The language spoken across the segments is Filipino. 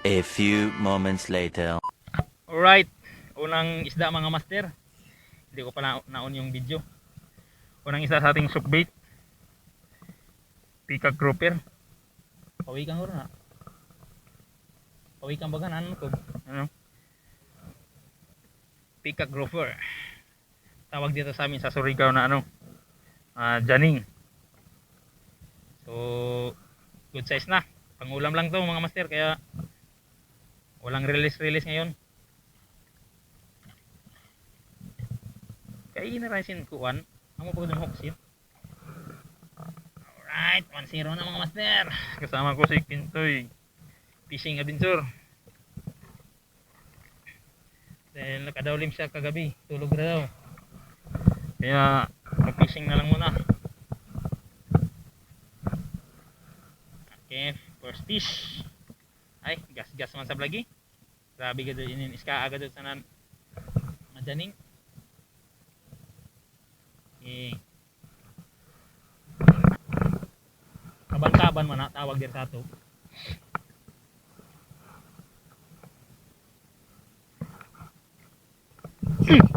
A few moments later. Alright, unang isda mga master. Hindi ko pa naon yung video. Unang isda sa ating soukbait. Peacock grouper. Pawikan ko na. Pawikan baga na ano ko. Ano? Peacock grouper. Tawag dito sa amin sa Surigao na ano. Janing. So, good size na. Pangulam lang to mga master. Kaya walang release ngayon. Kaya inarasin kuan. Amo po ng hooks yun. Alright, 1-0 na mga master. Kasama ko si Kintoy. Fishing adventure. Dahil nakadawlim siya kagabi. Tulog na daw. Kaya mag-fishing na lang muna. Okay, first fish. Ay, gas man sa vlog eh. Grabe ka doon. Iska agad doon sa madaning. Okay. Kaban-kaban man na tawag din sa ito.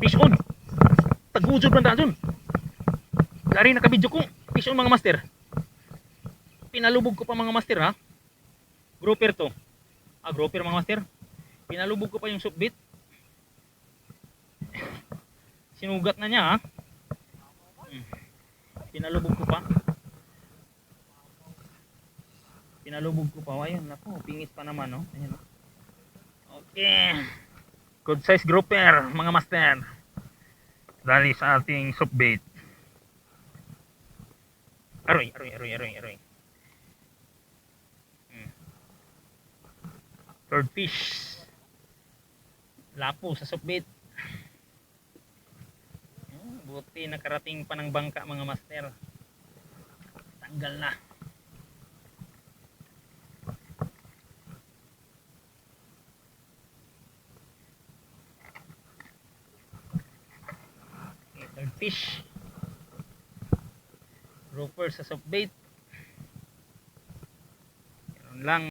Fish on. Tagusod man daan dun. Dari nakabidyo ko. Fish on mga master. Pinalubog ko pa mga master ha. Grouper to. Grouper mga master. Pinalubog ko pa yung soukbait. Sinugat na niya ha. Pinalubog ko pa. Ayun, naku, pingit pa naman no. Ayun. Okay. Good size grouper mga master. Dali sa ating soukbait. Aroy. Third fish. Lapo sa soukbait. Buti nakarating pa ng bangka mga master. Tanggal na. Okay, third fish. Grouper sa soukbait.